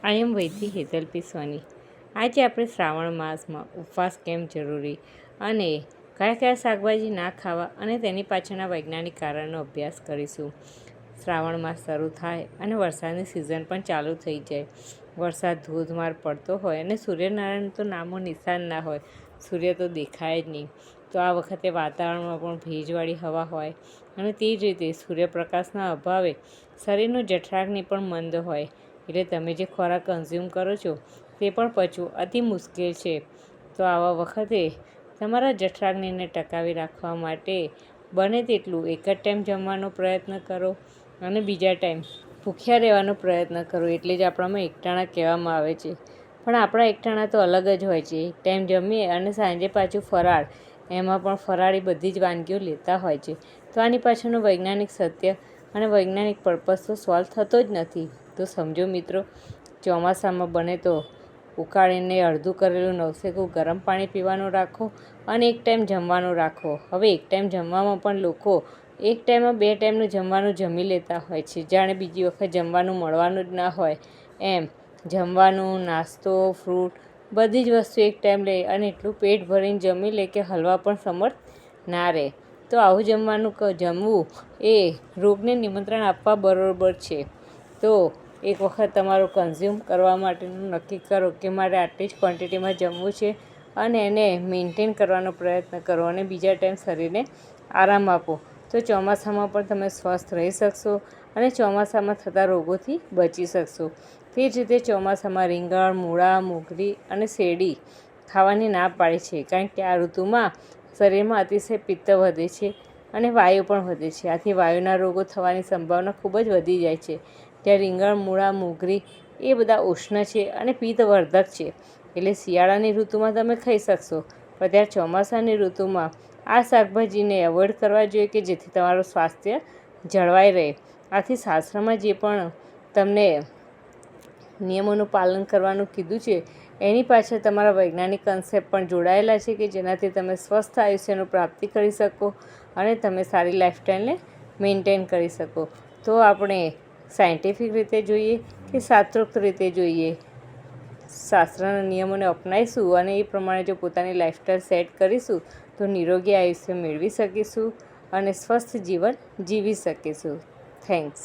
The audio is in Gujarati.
આઈ એમ વૈદ્ય હેતલ પી સોની. આજે આપણે શ્રાવણ માસમાં ઉપવાસ કેમ જરૂરી અને કયા કયા શાકભાજી ના ખાવા અને તેની પાછળના વૈજ્ઞાનિક કારણનો અભ્યાસ કરીશું. શ્રાવણ માસ શરૂ થાય અને વરસાદની સિઝન પણ ચાલુ થઈ જાય. વરસાદ ધોધમાર પડતો હોય અને સૂર્યનારાયણ તો નામો નિશાન ના હોય, સૂર્ય તો દેખાય જ નહીં. તો આ વખતે વાતાવરણમાં પણ ભેજવાળી હવા હોય અને તે જ રીતે સૂર્યપ્રકાશના અભાવે શરીરનો જઠરાગ્નિ પણ મંદ હોય. એટલે તમે જે ખોરાક કન્ઝ્યુમ કરો છો તે પણ પચવું અતિ મુશ્કેલ છે. તો આવા વખતે તમારા જઠરાગ્નિને ટકાવી રાખવા માટે બને તેટલું એક જ ટાઈમ જમવાનો પ્રયત્ન કરો અને બીજા ટાઈમ ભૂખ્યા રહેવાનો પ્રયત્ન કરો. એટલે જ આપણામાં એકટાણા કહેવામાં આવે છે. પણ આપણા એકટાણા તો અલગ જ હોય છે. એક ટાઈમ જમીએ અને સાંજે પાછું ફરાળ, એમાં પણ ફરાળી બધી જ વાનગીઓ લેતા હોય છે. તો આની પાછળનું વૈજ્ઞાનિક સત્ય અને વૈજ્ઞાનિક પર્પઝ તો સોલ્વ થતો જ નથી. તો સમજો મિત્રો, ચોમાસામાં બને તો ઉકાળીને અડધું કરેલું નવસેકું ગરમ પાણી પીવાનું રાખો અને એક ટાઈમ જમવાનું રાખો. હવે એક ટાઈમ જમવામાં પણ લોકો એક ટાઈમમાં 2 ટાઈમનું જમવાનું જમી લેતા હોય છે, જાણે બીજી વખત જમવાનું મળવાનું જ ના હોય એમ. જમવાનું, નાસ્તો, ફ્રૂટ બધી જ વસ્તુ એક ટાઈમ લે અને એટલું પેટ ભરીને જમી લે કે હલવા પણ સમર્થ ના રહે. તો આવું જમવું એ રોગને નિમંત્રણ આપવા બરોબર છે. તો એક વખત તમારું કન્ઝ્યુમ કરવા માટેનું નક્કી કરો કે મારે આટલી જ ક્વોન્ટિટીમાં જમવું છે અને એને મેન્ટેન કરવાનો પ્રયત્ન કરો અને બીજા ટાઈમ શરીરને આરામ આપો. તો ચોમાસામાં પણ તમે સ્વસ્થ રહી શકશો અને ચોમાસામાં થતા રોગોથી બચી શકશો. તે જ રીતે ચોમાસામાં રીંગણ, મૂળા, મોગરી અને શેરડી ખાવાની ના પાડી છે, કારણ કે આ ઋતુમાં શરીરમાં અતિશય પિત્ત વધે છે અને વાયુ પણ વધે છે. આથી વાયુના રોગો થવાની સંભાવના ખૂબ જ વધી જાય છે. જ્યારે રીંગણ, મૂળા, મોગરી એ બધા ઉષ્ણ છે અને પિત્તવર્ધક છે. એટલે શિયાળાની ઋતુમાં તમે ખાઈ શકશો, પણ ત્યારે ચોમાસાની ઋતુમાં આ શાકભાજીને એવોઇડ કરવા જોઈએ કે જેથી તમારું સ્વાસ્થ્ય જળવાઈ રહે. આથી શાસ્ત્રમાં જે પણ તમને નિયમોનું પાલન કરવાનું કીધું છે એની પાછળ તમારા વૈજ્ઞાનિક કન્સેપ્ટ પણ જોડાયેલા છે કે જેનાથી તમે સ્વસ્થ આયુષ્યનું પ્રાપ્તિ કરી શકો અને તમે સારી લાઈફસ્ટાઈલને મેન્ટેન કરી શકો. તો આપણે સાયન્ટિફિક રીતે જોઈએ કે શાસ્ત્રોક્ત રીતે જોઈએ, શાસ્ત્રના નિયમોને અપનાવીશું અને એ પ્રમાણે જો પોતાની લાઈફસ્ટાઈલ સેટ કરીશું તો નિરોગી આયુષ્ય મેળવી શકીશું અને સ્વસ્થ જીવન જીવી શકીશું. થેન્ક્સ.